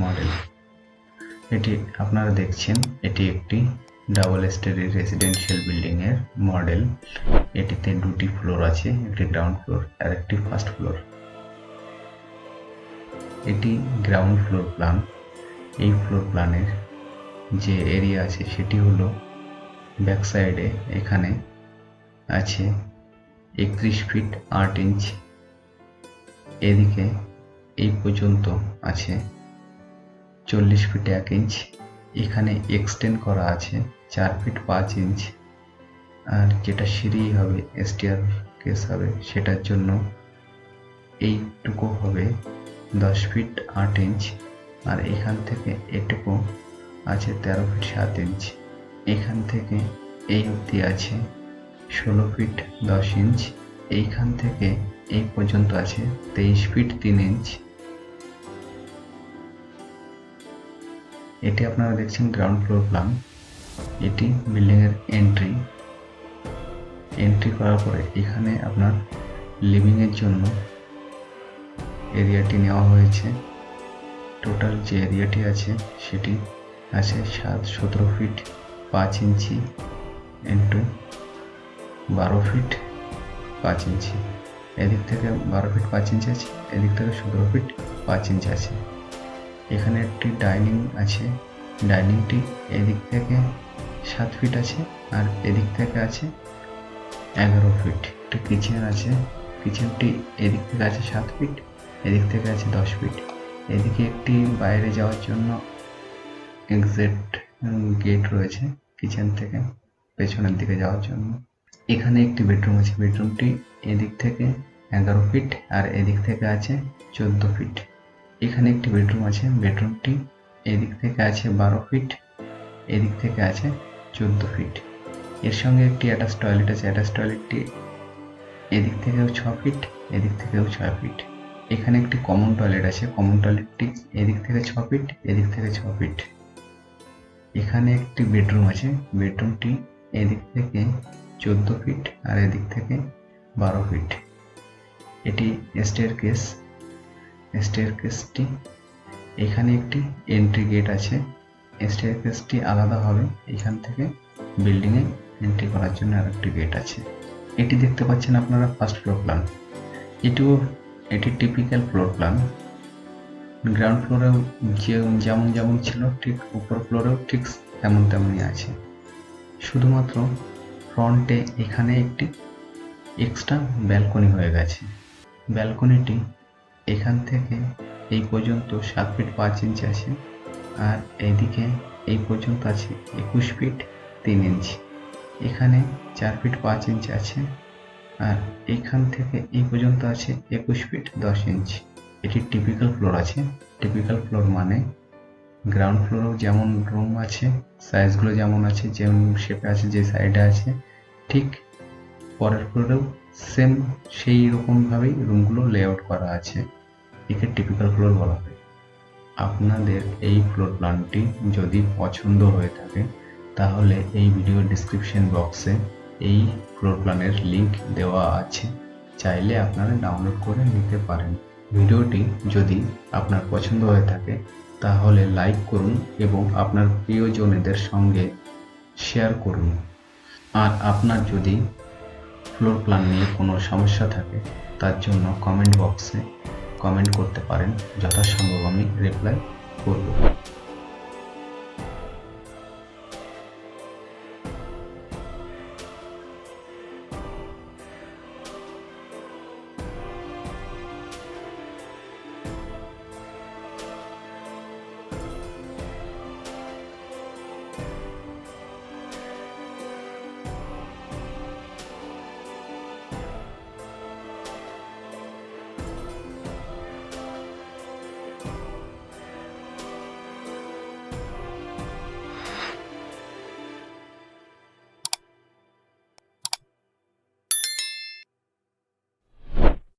Model. এটি আপনারা দেখছেন, এটি একটি ডাবল স্টোরি রেসিডেন্সিয়াল বিল্ডিং এর মডেল। এটিতে দুটি ফ্লোর আছে, একটি গ্রাউন্ড ফ্লোর আর একটি ফার্স্ট ফ্লোর। এটি গ্রাউন্ড ফ্লোর প্ল্যান। এই ফ্লোর প্ল্যানের যে এরিয়া আছে সেটি হলো ব্যাক সাইডে এখানে আছে 31 ফিট 8 ইঞ্চ, এদিকে এই পর্যন্ত আছে 40 ফিট 1 ইঞ্চ, এখানে এক্সটেন্ড করা আছে 4 ফিট 5 ইঞ্চ, আর যেটা সিঁড়ি হবে স্টেয়ার কেস হবে সেটার জন্য এইটুকু হবে 10 ফিট 8 ইঞ্চ, আর এখান থেকে এটুকু আছে 13 ফিট 7 ইঞ্চ, এখান থেকে এই অবধি আছে 16 ফিট 10 ইঞ্চ, এইখান থেকে এই পর্যন্ত আছে 23 ফিট 3 ইঞ্চ। এটি আপনারা দেখছেন গ্রাউন্ড ফ্লোর প্ল্যান। এটি বিল্ডিং এর এন্ট্রি করার পরে এখানে আপনার লিভিং এর জন্য এরিয়াটি নেওয়া হয়েছে। টোটাল যে এরিয়াটি আছে সেটি আছে 17 ফিট 5 ইঞ্চি ইন্টু 12 ফিট 5 ইঞ্চি। এদিক থেকে 12 ফিট 5 ইঞ্চি আছে, এদিক থেকে 17 ফিট 5 ইঞ্চি আছে। এখানে একটি ডাইনিং আছে, ডাইনিংটি এদিক থেকে 7 ফিট আছে আর এদিক থেকে আছে 11 ফিট। একটি কিচেন আছে, কিচেনটি এদিক থেকে আছে 7 ফিট, এদিক থেকে আছে 10 ফিট। এদিকে একটি বাইরে যাওয়ার জন্য এক্সিট গেট রয়েছে কিচেন থেকে পেছনের দিকে যাওয়ার জন্য। এখানে একটি বেডরুম আছে, বেডরুমটি এদিক থেকে 11 ফিট আর এদিক থেকে আছে 14 ফিট। এখানে একটি বেডরুম আছে, বেডরুমটি এদিক থেকে আছে 12 ফিট, এদিক থেকে আছে 14 ফিট। এর সঙ্গে একটি অ্যাটাচ টয়লেট আছে, অ্যাটাচ টয়লেটটি এদিক থেকেও 6 ফিট, এদিক থেকেও 6 ফিট। এখানে একটি কমন টয়লেট আছে, কমন টয়লেটটি এদিক থেকে 6 ফিট, এদিক থেকে 6 ফিট। এখানে একটি বেডরুম আছে, বেডরুমটি এদিক থেকে 14 ফিট আর এদিক থেকে 12 ফিট। এটি স্টেয়ারকেস, স্টেয়ারকেসটি এখানে একটি এন্ট্রি গেট আছে, স্টেয়ারকেসটি আলাদা হবে, এখান থেকে বিল্ডিং এ এন্ট্রি করার জন্য আরেকটি গেট আছে। এটি দেখতে পাচ্ছেন আপনারা ফার্স্ট ফ্লোর প্ল্যান। এটি টিপিক্যাল ফ্লোর প্ল্যান। গ্রাউন্ড ফ্লোরেও যেমন ছিল ঠিক উপর ফ্লোরেও ঠিক তেমনই আছে, শুধুমাত্র ফ্রন্টে এখানে একটি এক্সট্রা ব্যালকনি হয়ে গেছে। ব্যালকনিটি এখান থেকে এই পর্যন্ত 7 ফিট 5 ইঞ্চ আছে আর এইদিকে এই পর্যন্ত আছে 21 ফিট 3 ইঞ্চ। এখানে 4 ফিট 5 ইঞ্চ আছে আর এইখান থেকে এই পর্যন্ত আছে 21 ফিট 10 ইঞ্চ। এটি টিপিক্যাল ফ্লোর আছে। টিপিক্যাল ফ্লোর মানে গ্রাউন্ড ফ্লোরেও যেমন রুম আছে, সাইজগুলো যেমন আছে, যেমন শেপে আছে, যে সাইডে আছে, ঠিক পরের ফ্লোরেও সেম সেই রকমভাবেই রুমগুলো লেআউট করা আছে। একে টিপিক্যাল ফ্লোর বলা হয়। আপনাদের এই ফ্লোর প্ল্যানটি যদি পছন্দ হয়ে থাকে তাহলে এই ভিডিও ডিসক্রিপশন বক্সে এই ফ্লোর প্ল্যানের লিংক দেওয়া আছে, চাইলে আপনারা ডাউনলোড করে নিতে পারেন। ভিডিওটি যদি আপনার পছন্দ হয়ে থাকে তাহলে লাইক করুন এবং আপনার প্রিয়জনদের সঙ্গে শেয়ার করুন। আর আপনার যদি ফ্লোর প্ল্যান নিয়ে কোনো সমস্যা থাকে তার জন্য কমেন্ট বক্সে কমেন্ট করতে পারেন, যথাসম্ভব আমি রিপ্লাই করব।